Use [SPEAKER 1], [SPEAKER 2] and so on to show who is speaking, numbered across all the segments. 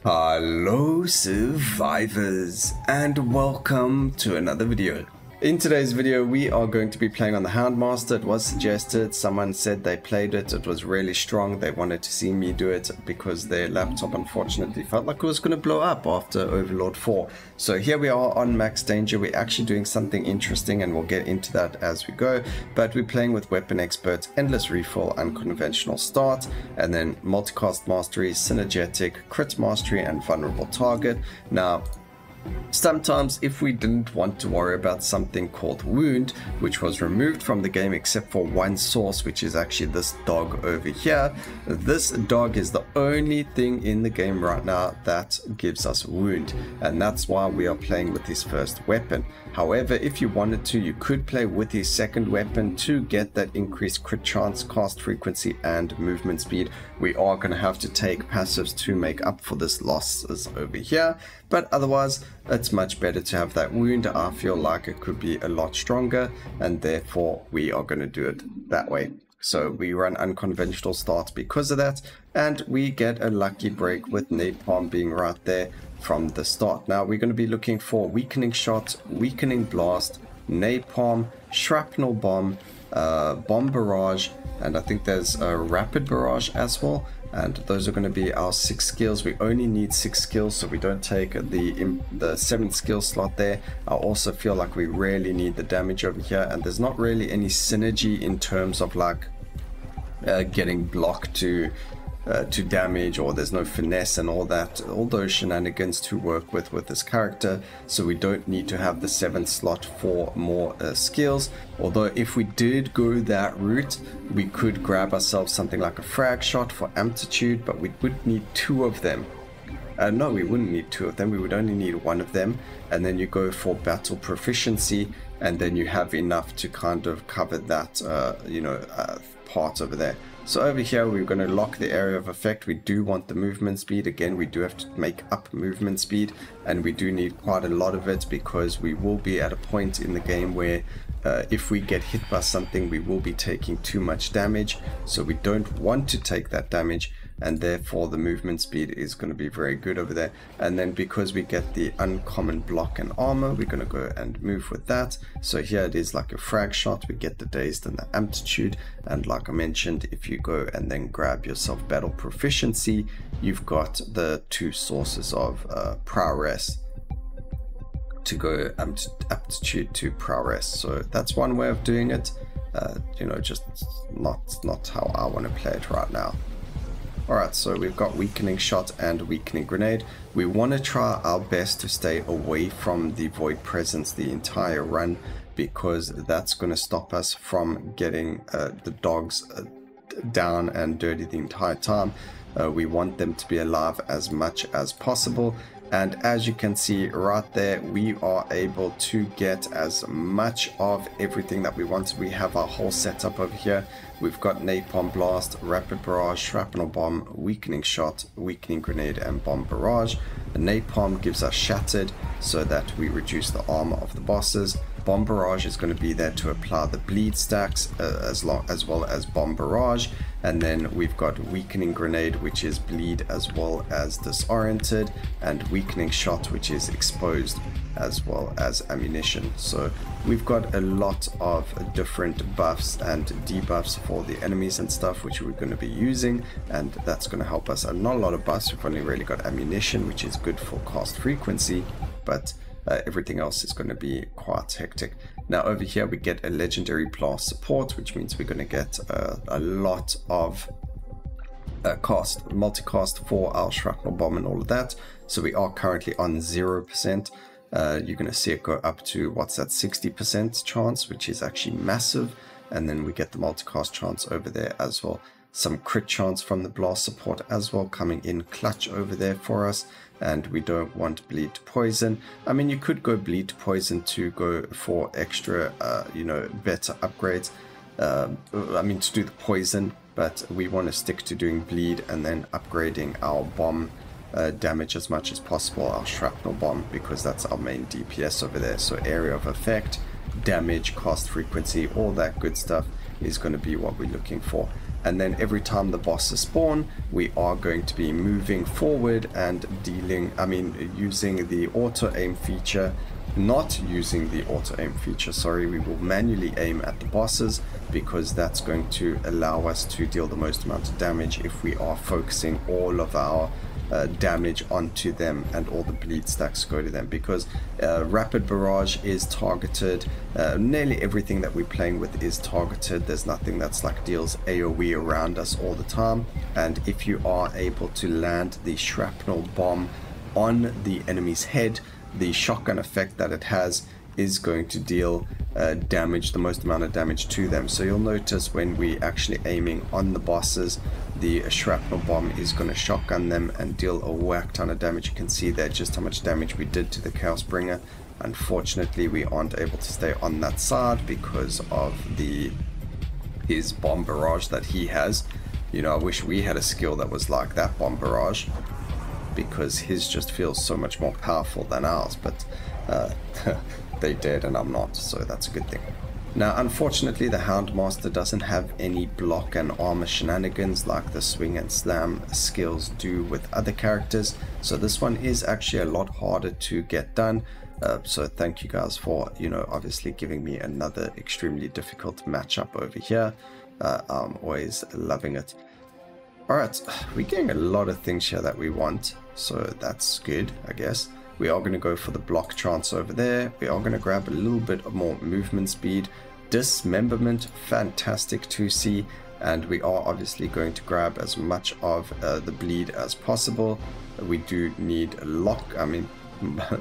[SPEAKER 1] Hello survivors and welcome to another video. In today's video we are going to be playing on the Hound Master. It was suggested, someone said they played it, it was really strong, they wanted to see me do it because their laptop unfortunately felt like it was going to blow up after Overlord 4. So here we are on Max Danger. We're actually doing something interesting and we'll get into that as we go, but we're playing with Weapon Expert, Endless Refill, Unconventional Start, and then Multicast Mastery, Synergetic, Crit Mastery, and Vulnerable Target. Now sometimes if we didn't want to worry about something called Wound, which was removed from the game except for one source, which is actually this dog over here. This dog is the only thing in the game right now that gives us Wound, and that's why we are playing with his first weapon. However, if you wanted to, you could play with his second weapon to get that increased crit chance, cast frequency, and movement speed. We are going to have to take passives to make up for this losses over here, but otherwise it's much better to have that Wound. I feel like it could be a lot stronger, and therefore we are going to do it that way. So we run Unconventional Start because of that, and we get a lucky break with Napalm being right there from the start. Now we're going to be looking for Weakening Shot, Weakening Blast, Napalm, Shrapnel Bomb, Bomb Barrage, and I think there's a Rapid Barrage as well. And those are going to be our 6 skills. We only need 6 skills, so we don't take the 7th skill slot there. I also feel like we really need the damage over here, and there's not really any synergy in terms of like getting blocked to damage, or there's no finesse and all that, all those shenanigans to work with this character. So we don't need to have the 7th slot for more skills. Although if we did go that route, we could grab ourselves something like a frag shot for amplitude, but we would need 2 of them. No, we wouldn't need 2 of them, we would only need 1 of them. And then you go for battle proficiency, and then you have enough to kind of cover that part over there. So over here we're going to lock the area of effect. We do want the movement speed. Again, we do have to make up movement speed, and we do need quite a lot of it because we will be at a point in the game where if we get hit by something, we will be taking too much damage. So we don't want to take that damage, and therefore the movement speed is going to be very good over there. And then because we get the uncommon block and armor, we're going to go and move with that. So here it is like a frag shot, we get the dazed and the amplitude, and like I mentioned, if you go and then grab yourself battle proficiency, you've got the 2 sources of prowess to go aptitude to prowess. So that's one way of doing it, just not how I want to play it right now. Alright, so we've got Weakening Shot and Weakening Grenade. We want to try our best to stay away from the Void Presence the entire run, because that's going to stop us from getting the dogs down and dirty the entire time. We want them to be alive as much as possible, and as you can see right there, we are able to get as much of everything that we want. We have our whole setup over here. We've got Napalm Blast, Rapid Barrage, Shrapnel Bomb, Weakening Shot, Weakening Grenade, and Bomb Barrage. The Napalm gives us Shattered so that we reduce the armor of the bosses. Bomb Barrage is going to be there to apply the bleed stacks as well as Bomb Barrage. And then we've got Weakening Grenade, which is bleed as well as disoriented, and Weakening Shot, which is exposed as well as ammunition. So we've got a lot of different buffs and debuffs for the enemies and stuff, which we're going to be using, and that's going to help us. And not a lot of buffs, we've only really got ammunition, which is good for cast frequency, but everything else is going to be quite hectic. Now over here we get a legendary blast support, which means we're going to get a lot of multicast for our Shrapnel Bomb and all of that. So we are currently on 0%. You're going to see it go up to, what's that, 60% chance, which is actually massive. And then we get the multicast chance over there as well. Some crit chance from the blast support as well coming in clutch over there for us. And we don't want bleed to poison. I mean, you could go bleed to poison to go for extra better upgrades, to do the poison, but we want to stick to doing bleed and then upgrading our bomb damage as much as possible, our Shrapnel Bomb, because that's our main DPS over there. So area of effect, damage, cast frequency, all that good stuff is going to be what we're looking for. and then every time the bosses spawn, we are going to be moving forward and using the auto aim feature. Not using the auto aim feature, sorry, we will manually aim at the bosses, because that's going to allow us to deal the most amount of damage if we are focusing all of our damage onto them and all the bleed stacks go to them, because rapid barrage is targeted. Nearly everything that we're playing with is targeted. There's nothing that's like deals AoE around us all the time, and if you are able to land the shrapnel bomb on the enemy's head, the shotgun effect that it has is going to deal damage, the most amount of damage to them. So you'll notice when we actually aiming on the bosses, the shrapnel bomb is going to shotgun them and deal a whack ton of damage. You can see there just how much damage we did to the Chaos Bringer. Unfortunately, we aren't able to stay on that side because of his bomb barrage that he has. You know, I wish we had a skill that was like that bomb barrage, because his just feels so much more powerful than ours, but they did and I'm not, so that's a good thing. Now unfortunately the Hound Master doesn't have any block and armor shenanigans like the swing and slam skills do with other characters, so this one is actually a lot harder to get done. So thank you guys for, you know, obviously giving me another extremely difficult matchup over here. I'm always loving it. Alright, we're getting a lot of things here that we want, so that's good, I guess. We are going to go for the block trance over there. We are going to grab a little bit more movement speed. Dismemberment, fantastic to see. And we are obviously going to grab as much of the bleed as possible. We do need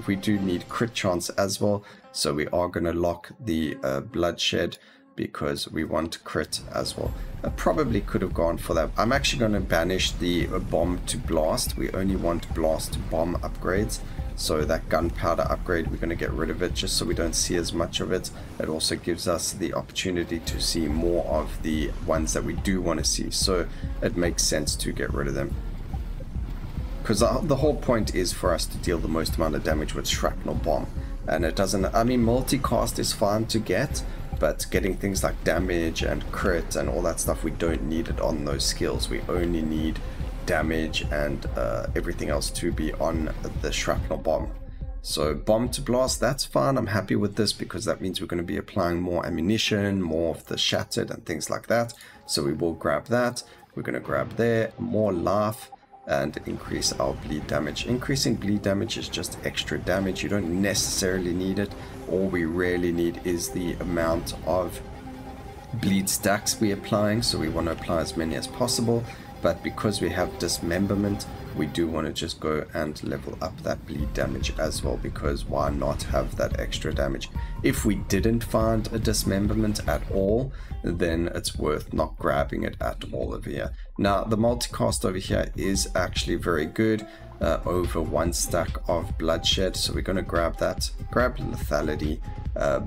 [SPEAKER 1] we do need crit chance as well. So we are going to lock the bloodshed, because we want crit as well. I probably could have gone for that. I'm actually going to banish the bomb to blast. We only want blast to bomb upgrades. So that gunpowder upgrade, we're going to get rid of it just so we don't see as much of it. It also gives us the opportunity to see more of the ones that we do want to see. So it makes sense to get rid of them, because the whole point is for us to deal the most amount of damage with shrapnel bomb. And it doesn't, I mean, multicast is fine to get, but getting things like damage and crit and all that stuff, we don't need it on those skills. We only need damage and everything else to be on the shrapnel bomb. So bomb to blast, that's fine. I'm happy with this, because that means we're going to be applying more ammunition, more of the shattered and things like that. So we will grab that. We're going to grab there, more life, and increase our bleed damage. Increasing bleed damage is just extra damage. You don't necessarily need it. All we really need is the amount of bleed stacks we're applying, so we want to apply as many as possible. But because we have dismemberment, we do want to just go and level up that bleed damage as well, because why not have that extra damage? If we didn't find a dismemberment at all, then it's worth not grabbing it at all over here. Now the multicast over here is actually very good, over 1 stack of bloodshed, so we're going to grab that. Grab lethality,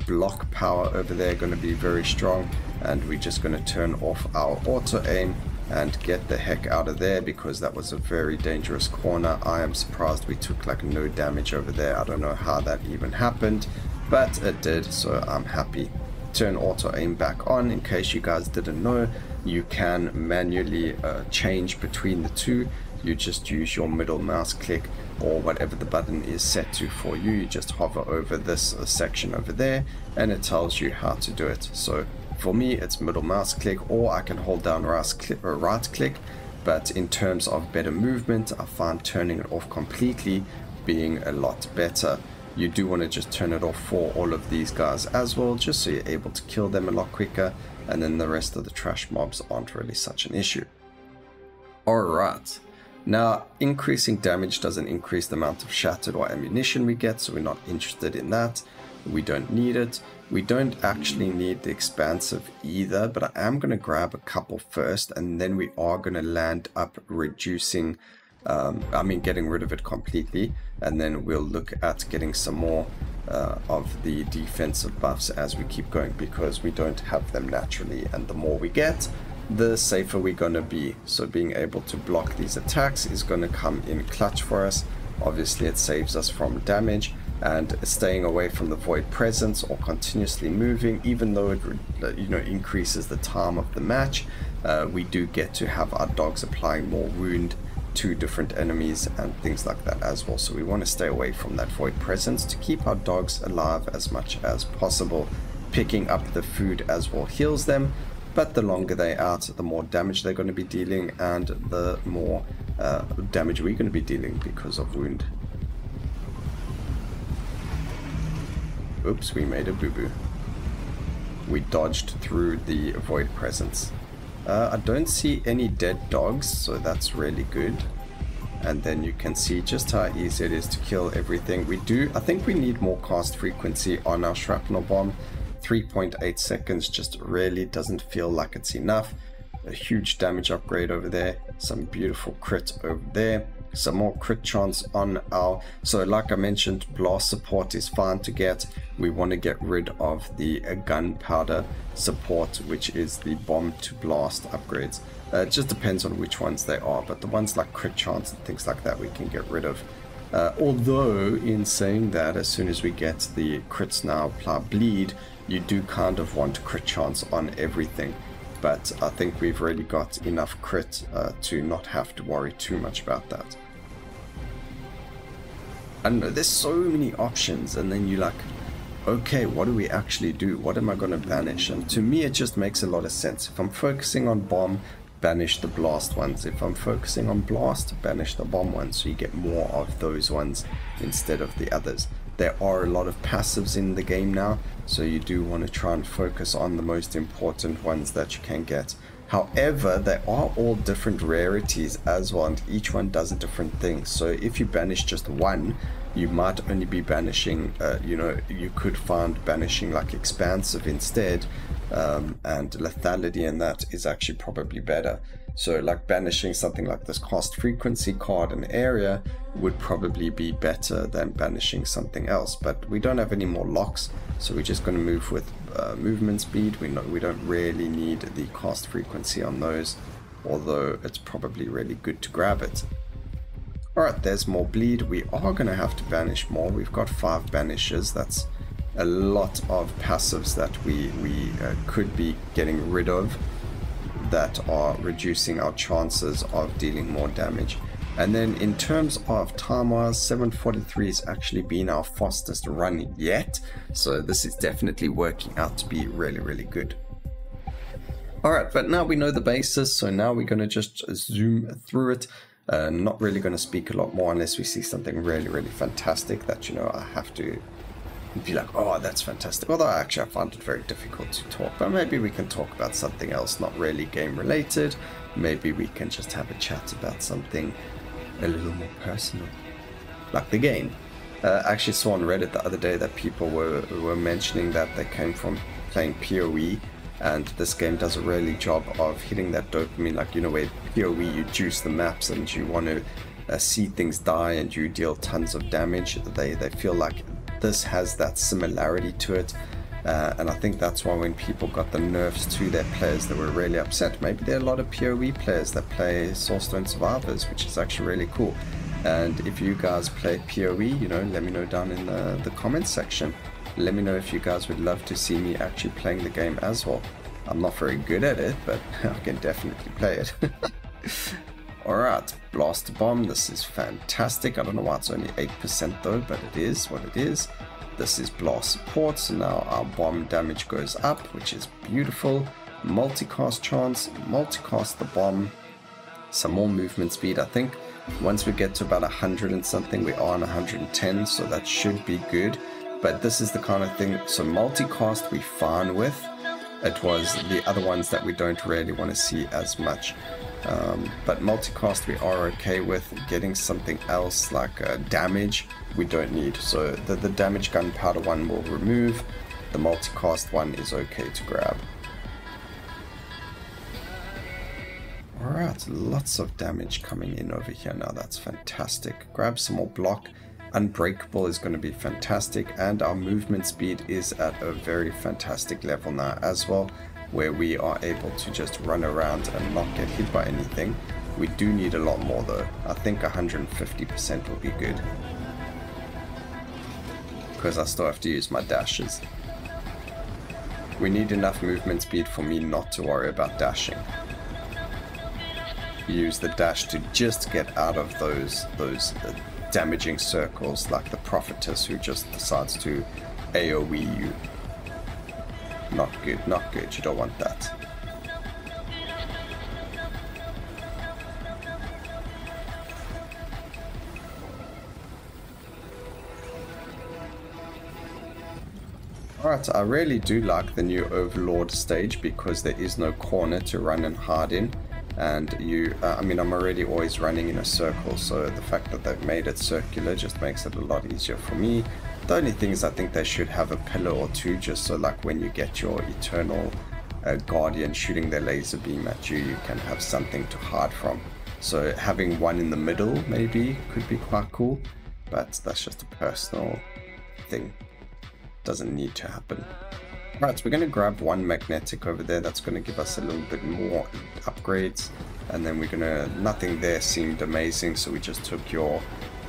[SPEAKER 1] block power over there, going to be very strong, and we're just going to turn off our auto aim and get the heck out of there, because that was a very dangerous corner. I am surprised we took like no damage over there. I don't know how that even happened, but it did, so I'm happy. Turn auto aim back on. In case you guys didn't know, you can manually change between the two. You just use your middle mouse click, or whatever the button is set to for you. You just hover over this section over there and it tells you how to do it. So for me it's middle mouse click, or I can hold down right click, but in terms of better movement, I find turning it off completely being a lot better. You do want to just turn it off for all of these guys as well, just so you're able to kill them a lot quicker, and then the rest of the trash mobs aren't really such an issue. Alright, now increasing damage doesn't increase the amount of shattered or ammunition we get, so we're not interested in that. We don't need it. We don't actually need the expansive either, but I am going to grab a couple first, and then we are going to land up reducing, getting rid of it completely, and then we'll look at getting some more of the defensive buffs as we keep going, because we don't have them naturally, and the more we get, the safer we're going to be. So being able to block these attacks is going to come in clutch for us. Obviously it saves us from damage, and staying away from the void presence or continuously moving, even though it increases the time of the match, we do get to have our dogs applying more wound to different enemies and things like that as well. So we want to stay away from that void presence to keep our dogs alive as much as possible. Picking up the food as well heals them, but the longer they're out, the more damage they're going to be dealing, and the more damage we're going to be dealing because of wound. Oops, we made a boo-boo. We dodged through the void presence. I don't see any dead dogs, so that's really good. And then you can see just how easy it is to kill everything. I think we need more cast frequency on our shrapnel bomb. 3.8 seconds just really doesn't feel like it's enough. A huge damage upgrade over there, some beautiful crits over there, some more crit chance on our, so like I mentioned, blast support is fine to get. We want to get rid of the gunpowder support, which is the bomb to blast upgrades. It just depends on which ones they are, but the ones like crit chance and things like that we can get rid of. Although in saying that, as soon as we get the crits now apply bleed, you do kind of want crit chance on everything. But I think we've already got enough crit to not have to worry too much about that. I don't know, there's so many options, and then you're like, okay, what do we actually do? What am I going to banish? And to me, it just makes a lot of sense. If I'm focusing on bomb, banish the blast ones. If I'm focusing on blast, banish the bomb ones, so you get more of those ones instead of the others. There are a lot of passives in the game now, so you do want to try and focus on the most important ones that you can get. However, they are all different rarities as well, and each one does a different thing. So if you banish just one, you might only be banishing, you could find banishing like expansive instead, and lethality, and that is actually probably better. So like banishing something like this cost frequency card and area would probably be better than banishing something else, but we don't have any more locks, so we're just going to move with movement speed. We don't really need the cost frequency on those, although it's probably really good to grab it. Alright, there's more bleed. We are going to have to banish more. We've got 5 banishes. That's a lot of passives that we could be getting rid of that are reducing our chances of dealing more damage. And then in terms of time-wise, 7:43 has actually been our fastest run yet, so this is definitely working out to be really, really good. Alright, but now we know the basis, so now we're going to just zoom through it. Not really going to speak a lot more unless we see something really, really fantastic that, I have to be like, oh, that's fantastic. Although actually I find it very difficult to talk, but maybe we can talk about something else, not really game related. Maybe we can just have a chat about something a little more personal, like the game. I actually saw on Reddit the other day that people were mentioning that they came from playing PoE, and this game does a really job of hitting that dopamine, like, where PoE you juice the maps and you want to see things die and you deal tons of damage. They feel like this has that similarity to it, and I think that's why when people got the nerfs to their players, they were really upset. Maybe there are a lot of PoE players that play Soulstone Survivors, which is actually really cool. And if you guys play PoE, let me know down in the comments section. Let me know if you guys would love to see me actually playing the game as well. I'm not very good at it, but I can definitely play it. Alright, blast bomb. This is fantastic. I don't know why it's only 8% though, but it is what it is. This is blast support, so now our bomb damage goes up, which is beautiful. Multicast chance, multicast the bomb. Some more movement speed. I think once we get to about 100 and something, we are on 110, so that should be good. But this is the kind of thing, so multicast we fine with. It was the other ones that we don't really want to see as much. But multicast we are okay with. Getting something else like damage we don't need. So the damage gunpowder one will remove. The multicast one is okay to grab. Alright, lots of damage coming in over here now. That's fantastic. Grab some more block. Unbreakable is going to be fantastic, and our movement speed is at a very fantastic level now as well, where we are able to just run around and not get hit by anything. We do need a lot more though. I think 150% will be good. because I still have to use my dashes. We need enough movement speed for me not to worry about dashing. Use the dash to just get out of those damaging circles, like the prophetess who just decides to AoE you. Not good, not good, you don't want that. Alright, I really do like the new Overlord stage because there is no corner to run and hide in. And I mean, I'm already always running in a circle, so the fact that they've made it circular just makes it a lot easier for me. The only thing is I think they should have a pillar or two, just so like when you get your eternal guardian shooting their laser beam at you, you can have something to hide from. So having one in the middle maybe could be quite cool, but that's just a personal thing. Doesn't need to happen. Alright, so we're going to grab one magnetic over there. That's going to give us a little bit more upgrades. And then we're going to... Nothing there seemed amazing, so we just took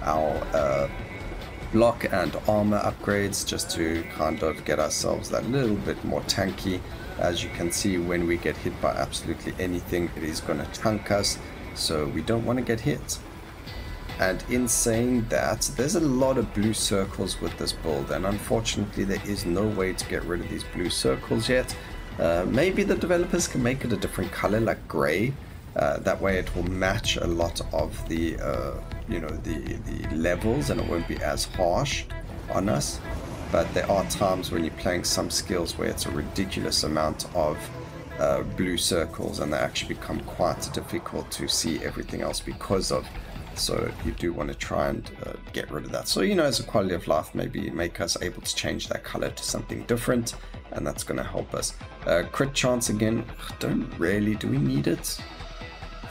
[SPEAKER 1] our block and armor upgrades just to kind of get ourselves that little bit more tanky. As you can see, when we get hit by absolutely anything, it is going to tank us. So we don't want to get hit. And in saying that, there's a lot of blue circles with this build, and unfortunately there is no way to get rid of these blue circles yet. Maybe the developers can make it a different color, like gray. That way it will match a lot of the, you know, the levels, and it won't be as harsh on us. But there are times when you're playing some skills where it's a ridiculous amount of blue circles, and they actually become quite difficult to see everything else because of. So you do want to try and get rid of that. So, you know, as a quality of life, maybe make us able to change that color to something different, and that's going to help us. Crit chance again, do we need it?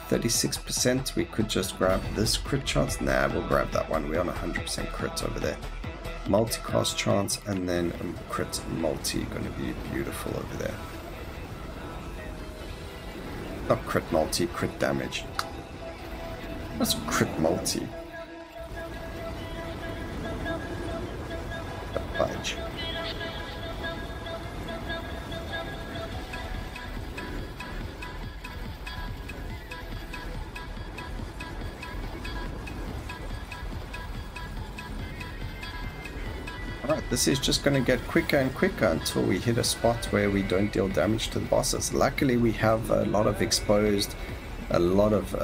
[SPEAKER 1] 36%, we could just grab this crit chance. Nah, we'll grab that one. We're on 100% crit over there. Multicast chance, and then crit multi, going to be beautiful over there. Not crit multi, crit damage. What's crit multi? Fudge. Alright, this is just going to get quicker and quicker until we hit a spot where we don't deal damage to the bosses. Luckily we have a lot of exposed, a lot of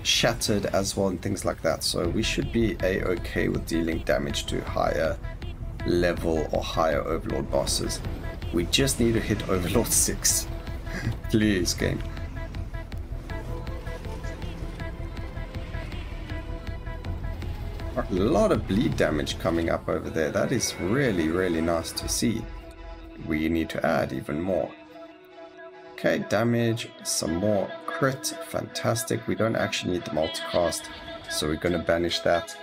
[SPEAKER 1] shattered as well, and things like that, so we should be a-okay with dealing damage to higher level or higher Overlord bosses. We just need to hit Overlord 6. Please, game. A lot of bleed damage coming up over there. That is really, really nice to see. We need to add even more. Okay, damage, some more crit, fantastic. We don't actually need the multicast, so we're going to banish that.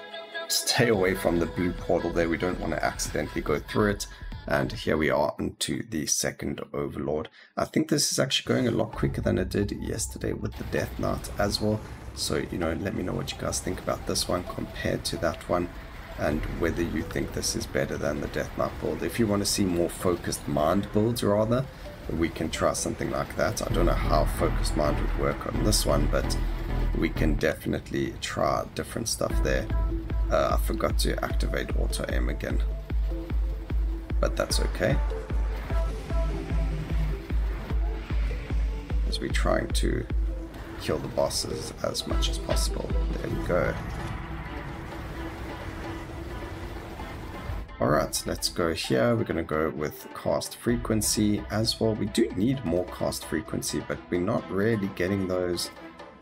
[SPEAKER 1] Stay away from the blue portal there, we don't want to accidentally go through it. And here we are onto the second Overlord. I think this is actually going a lot quicker than it did yesterday with the Death Knight as well. So, you know, let me know what you guys think about this one compared to that one, and whether you think this is better than the Death Knight build. If you want to see more focused mind builds rather, we can try something like that. I don't know how focused mind would work on this one, but we can definitely try different stuff there. I forgot to activate auto aim again, but that's okay, as we're trying to kill the bosses as much as possible. There we go. Alright, let's go here. We're going to go with cast frequency as well. We do need more cast frequency, but we're not really getting those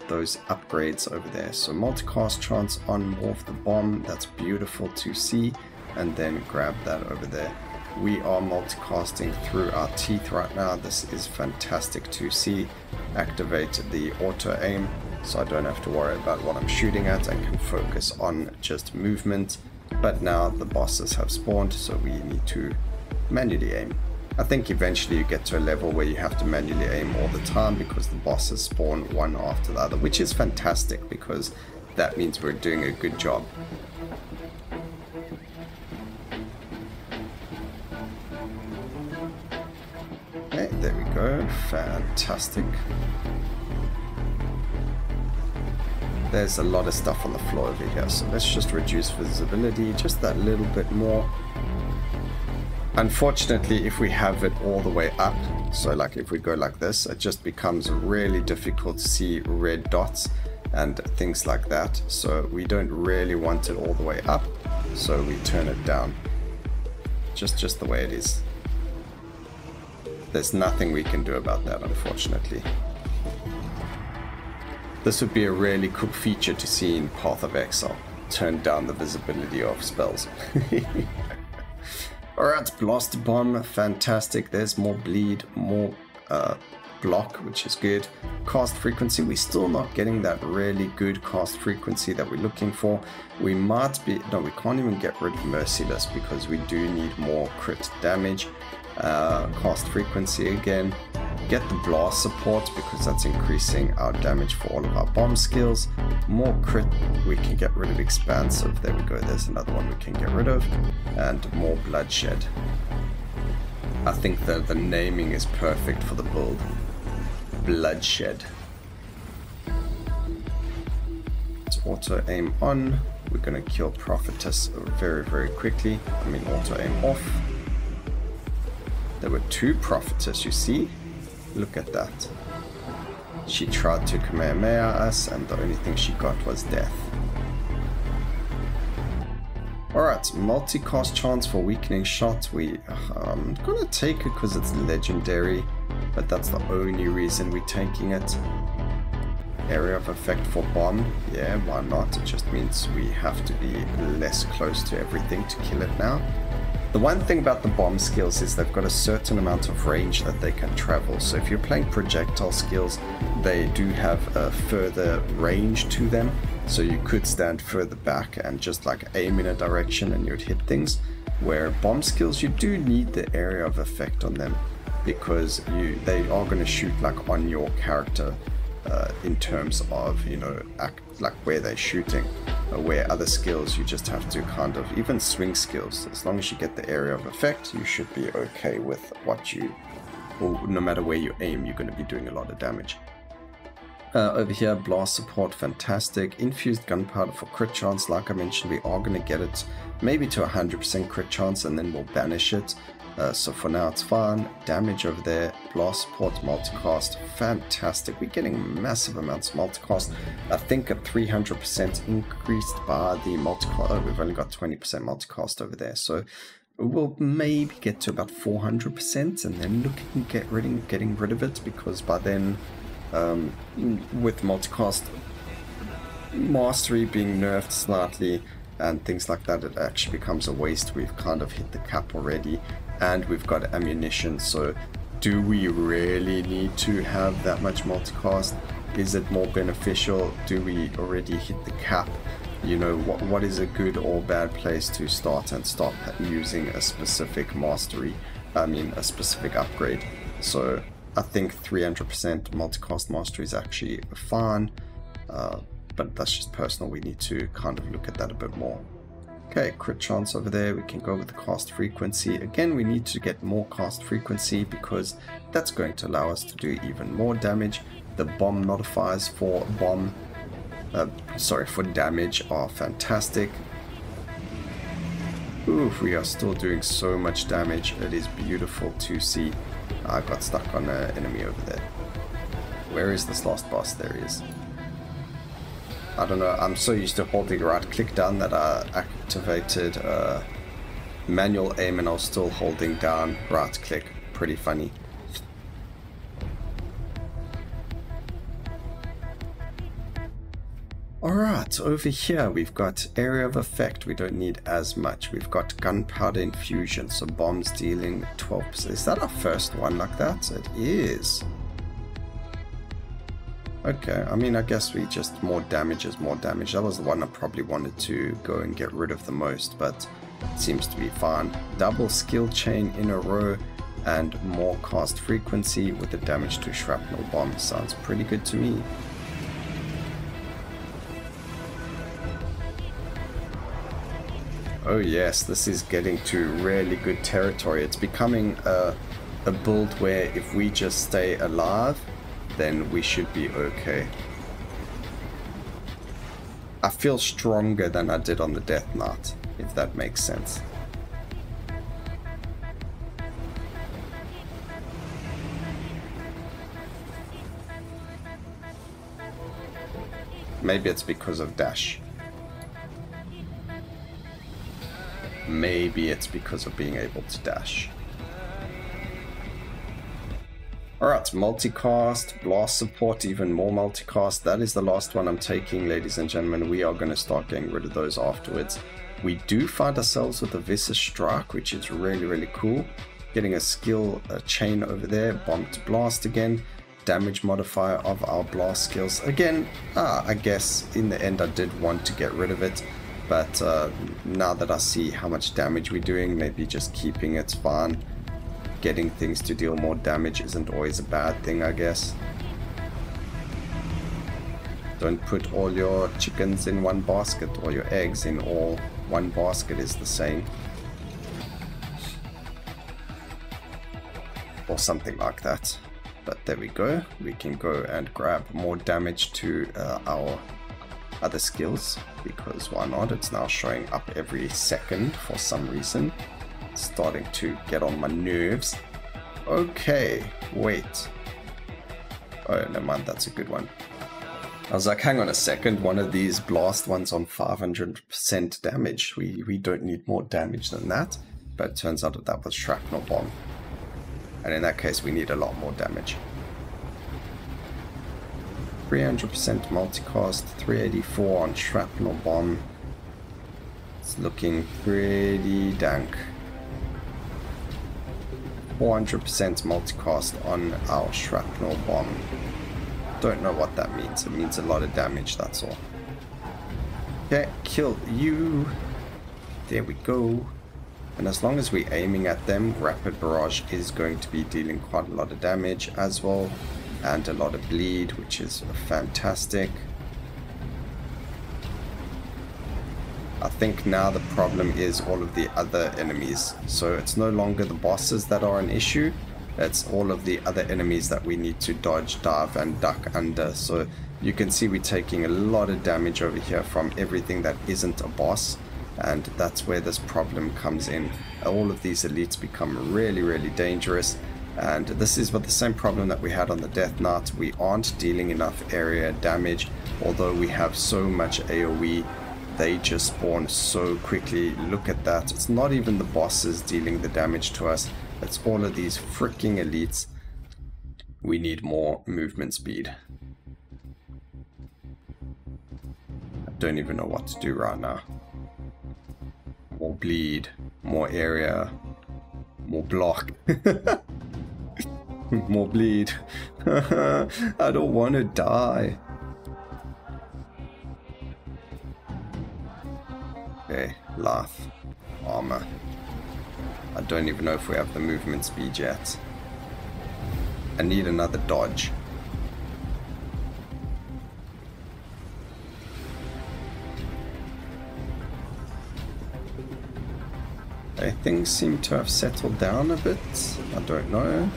[SPEAKER 1] upgrades over there. So multicast chance on Morph the Bomb, that's beautiful to see. And then grab that over there. We are multicasting through our teeth right now. This is fantastic to see. Activate the auto aim, so I don't have to worry about what I'm shooting at and can focus on just movement. But now the bosses have spawned, so we need to manually aim. I think eventually you get to a level where you have to manually aim all the time because the bosses spawn one after the other, which is fantastic because that means we're doing a good job. go. Fantastic. There's a lot of stuff on the floor over here, so let's just reduce visibility just that little bit more. Unfortunately, if we have it all the way up, so like if we go like this, it just becomes really difficult to see red dots and things like that. So we don't really want it all the way up, so we turn it down just the way it is. There's nothing we can do about that, unfortunately. This would be a really cool feature to see in Path of Exile. Turn down the visibility of spells. Alright, Blast Bomb, fantastic. There's more bleed, more block, which is good. Cast frequency, we're still not getting that really good cast frequency that we're looking for. We might be, no, we can't even get rid of Merciless because we do need more crit damage. Cast frequency again. Get the blast support because that's increasing our damage for all of our bomb skills. More crit, we can get rid of expansive. There we go, there's another one we can get rid of. And more bloodshed. I think that the naming is perfect for the build. Bloodshed. Let's auto aim on. We're going to kill Prophetess very quickly. I mean auto aim off. There were 2 Prophetess, you see? Look at that. She tried to Kamehameha us and the only thing she got was death. Alright, multi-cast chance for weakening shot. I'm gonna take it because it's legendary, but that's the only reason we're taking it. Area of effect for bomb, yeah, why not? It just means we have to be less close to everything to kill it now. The one thing about the bomb skills is they've got a certain amount of range that they can travel. So if you're playing projectile skills, they do have a further range to them. So you could stand further back and just like aim in a direction and you'd hit things. Where bomb skills, you do need the area of effect on them because they are going to shoot like on your character in terms of, you know, like where they're shooting. Where other skills you just have to kind of, even swing skills, as long as you get the area of effect, you should be okay with what you, or no matter where you aim, you're going to be doing a lot of damage. Over here, blast support, fantastic. Infused gunpowder for crit chance, like I mentioned, we are going to get it maybe to 100% crit chance and then we'll banish it. So for now it's fine. Damage over there, blast support, multicast, fantastic. We're getting massive amounts of multicast. I think a 300% increased by the multicast. Oh, we've only got 20% multicast over there. So we'll maybe get to about 400% and then looking at getting rid of it, because by then with multicast mastery being nerfed slightly and things like that, it actually becomes a waste. We've kind of hit the cap already and we've got ammunition, so do we really need to have that much multicast? Is it more beneficial? Do we already hit the cap? You know, what is a good or bad place to start and stop using a specific mastery, a specific upgrade? So I think 300% multicast mastery is actually fine, but that's just personal. We need to kind of look at that a bit more. Okay, crit chance over there. We can go with the cast frequency. Again, we need to get more cast frequency because that's going to allow us to do even more damage. The bomb modifiers for for damage are fantastic. Oof, we are still doing so much damage. It is beautiful to see. I got stuck on an enemy over there. Where is this last boss? There he is. I don't know, I'm so used to holding right click down that I activated manual aim and I was still holding down right click. Pretty funny. Alright, over here we've got area of effect. We don't need as much. We've got gunpowder infusion, so bombs dealing 12%. Is that our first one like that? It is. Okay, I mean, I guess we just more damage is more damage. That was the one I probably wanted to go and get rid of the most, but it seems to be fine. Double skill chain in a row and more cast frequency with the damage to shrapnel bomb. Sounds pretty good to me. Oh yes, this is getting to really good territory. It's becoming a build where if we just stay alive, then we should be okay. I feel stronger than I did on the Death Knight, if that makes sense. Maybe it's because of dash. Maybe it's because of being able to dash. Alright, multicast, blast support, even more multicast. That is the last one I'm taking, ladies and gentlemen. We are going to start getting rid of those afterwards. We do find ourselves with a Vicious Strike, which is really, really cool. Getting a skill chain over there, bomb to blast again. Damage modifier of our blast skills. Again, I guess in the end I did want to get rid of it. But now that I see how much damage we're doing, maybe just keeping it's fine. Getting things to deal more damage isn't always a bad thing, I guess. Don't put all your chickens in one basket or your eggs in all one basket is the saying. Or something like that. But there we go. We can go and grab more damage to our other skills, because why not? It's now showing up every second for some reason. It's starting to get on my nerves. Okay, wait. Oh, never mind, that's a good one. I was like, hang on a second, one of these blast ones on 500% damage. We don't need more damage than that. But it turns out that was shrapnel bomb. And in that case, we need a lot more damage. 300% multicast, 384 on shrapnel bomb. It's looking pretty dank. 400% multicast on our shrapnel bomb. Don't know what that means. It means a lot of damage, that's all. Okay, kill you. There we go. And as long as we're aiming at them, Rapid Barrage is going to be dealing quite a lot of damage as well. And a lot of bleed, which is fantastic. I think now the problem is all of the other enemies. So it's no longer the bosses that are an issue. It's all of the other enemies that we need to dodge, dive, and duck under. So you can see we're taking a lot of damage over here from everything that isn't a boss. And that's where this problem comes in. All of these elites become really, really dangerous. And this is with the same problem that we had on the Death Knight. We aren't dealing enough area damage. Although we have so much AoE, they just spawn so quickly. Look at that. It's not even the bosses dealing the damage to us. It's all of these freaking elites. We need more movement speed. I don't even know what to do right now. More bleed, more area, more block. More bleed. I don't want to die. Okay, life, armor. I don't even know if we have the movement speed yet. I need another dodge. Okay, things seem to have settled down a bit. I don't know.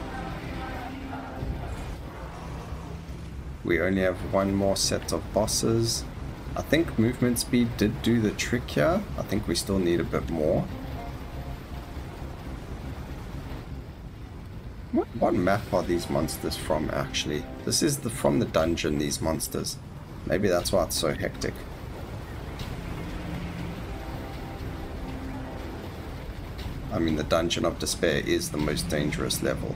[SPEAKER 1] We only have one more set of bosses. I think movement speed did do the trick here. I think we still need a bit more. What map are these monsters from, actually? This is from the dungeon, these monsters. Maybe that's why it's so hectic. I mean, the Dungeon of Despair is the most dangerous level.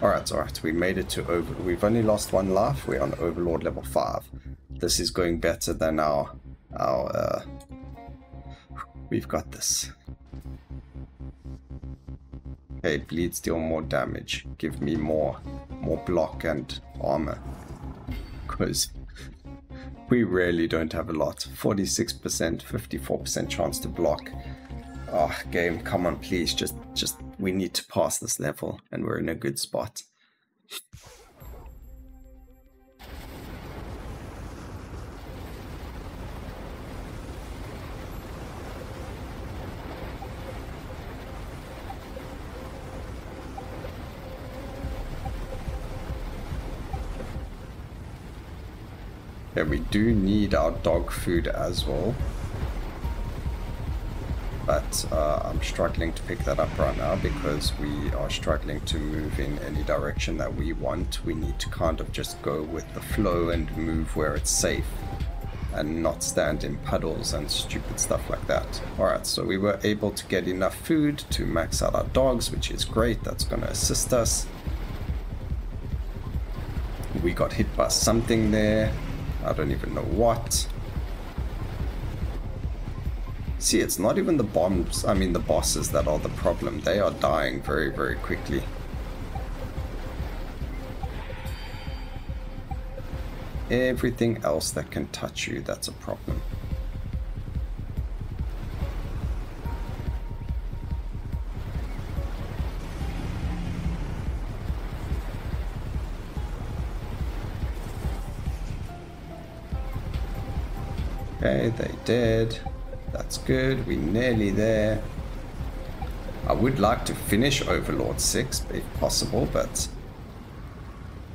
[SPEAKER 1] Alright, we made it to we've only lost one life. We're on Overlord level 5. This is going better than our we've got this. Okay, bleeds deal more damage. Give me more block and armor. Because we really don't have a lot. 46%, 54% chance to block. Oh, game, come on, please. Just, we need to pass this level, and we're in a good spot. Okay, we do need our dog food as well. But I'm struggling to pick that up right now because we are struggling to move in any direction that we want. We need to kind of just go with the flow and move where it's safe and not stand in puddles and stupid stuff like that. Alright, so we were able to get enough food to max out our dogs, which is great. That's going to assist us. We got hit by something there. I don't even know what. See, it's not even the bombs, I mean the bosses that are the problem. They are dying very, very quickly. Everything else that can touch you, that's a problem. Okay, they dead. That's good, we're nearly there. I would like to finish Overlord 6 if possible, but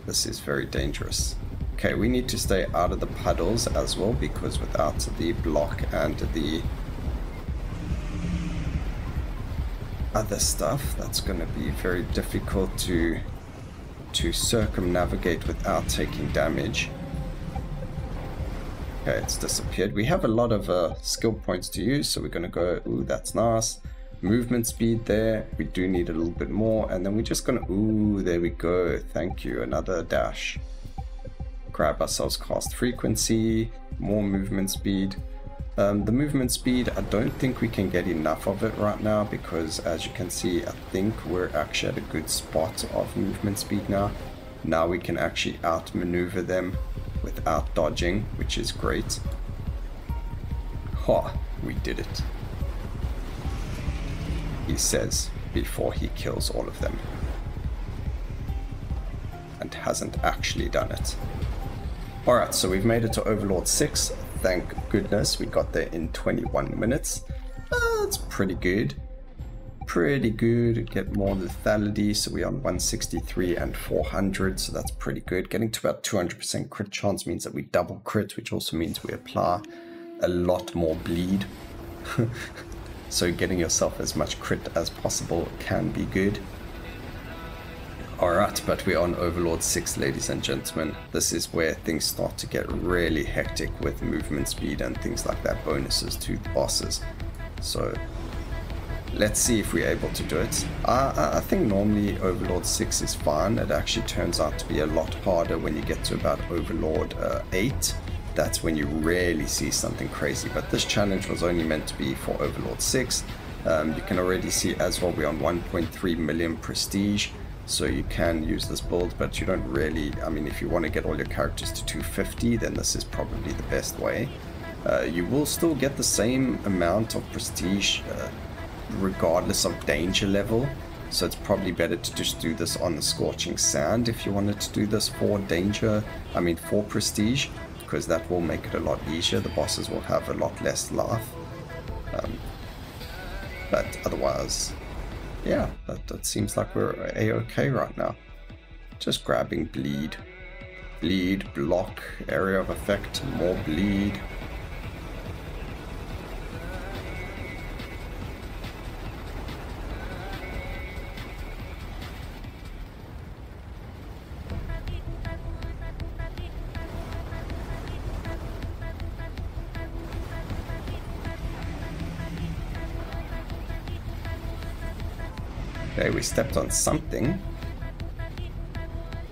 [SPEAKER 1] this is very dangerous. Okay, we need to stay out of the puddles as well, because without the block and the other stuff, that's going to be very difficult to circumnavigate without taking damage. Okay, it's disappeared. We have a lot of skill points to use, so we're going to go, ooh, that's nice. Movement speed there, we do need a little bit more, and then we're just going to, ooh, there we go, thank you, another dash. Grab ourselves cast frequency, more movement speed. The movement speed, I don't think we can get enough of it right now, because as you can see, I think we're actually at a good spot of movement speed now. Now we can actually outmaneuver them without dodging, which is great. Ha, we did it. He says before he kills all of them. And hasn't actually done it. Alright, so we've made it to Overlord 6. Thank goodness we got there in 21 minutes. That's pretty good. Pretty good. Get more lethality, so we're on 163 and 400, so that's pretty good. Getting to about 200% crit chance means that we double crit, which also means we apply a lot more bleed. So getting yourself as much crit as possible can be good. Alright, but we're on Overlord 6, ladies and gentlemen. This is where things start to get really hectic with movement speed and things like that, bonuses to the bosses. So let's see if we're able to do it. I think normally Overlord 6 is fine. It actually turns out to be a lot harder when you get to about Overlord 8. That's when you really see something crazy. But this challenge was only meant to be for Overlord 6. You can already see as well we're on 1.3 million prestige. So you can use this build, but you don't really, I mean, if you want to get all your characters to 250, then this is probably the best way. You will still get the same amount of prestige regardless of danger level, so it's probably better to just do this on the Scorching Sand if you wanted to do this for danger, I mean for prestige, because that will make it a lot easier. The bosses will have a lot less life, but otherwise, yeah, that seems like we're a-okay right now. Just grabbing bleed, block, area of effect, more bleed. Okay, we stepped on something,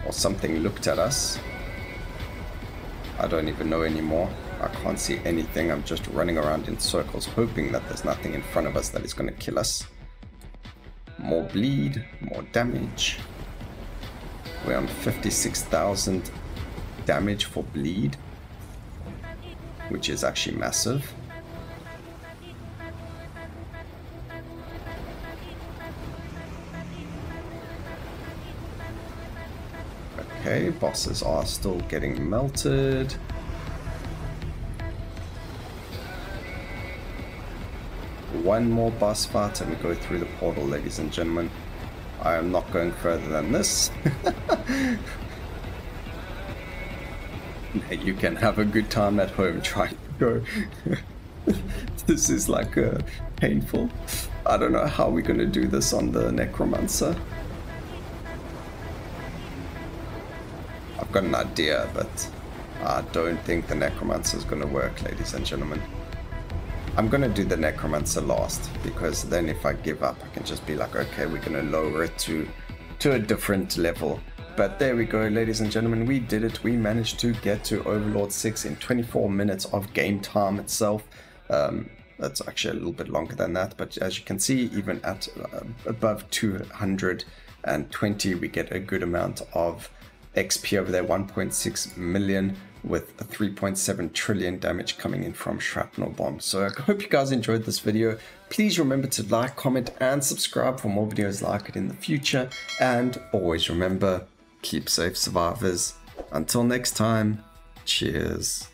[SPEAKER 1] or something looked at us. I don't even know anymore. I can't see anything. I'm just running around in circles hoping that there's nothing in front of us that is going to kill us. More bleed, more damage. We're on 56,000 damage for bleed, which is actually massive. Okay, bosses are still getting melted. One more boss fight and we go through the portal, ladies and gentlemen. I am not going further than this. You can have a good time at home trying to go. This is like painful. I don't know how we're gonna do this on the Necromancer. I've got an idea, but I don't think the Necromancer is gonna work, ladies and gentlemen. I'm gonna do the Necromancer last, because then if I give up, I can just be like, okay, we're gonna lower it to a different level. But there we go, ladies and gentlemen, we did it. We managed to get to Overlord 6 in 24 minutes of game time itself. That's actually a little bit longer than that, but as you can see, even at above 220, we get a good amount of XP over there, 1.6 million with a 3.7 trillion damage coming in from shrapnel bombs. So I hope you guys enjoyed this video. Please remember to like, comment, and subscribe for more videos like it in the future. And always remember, keep safe, survivors. Until next time, cheers.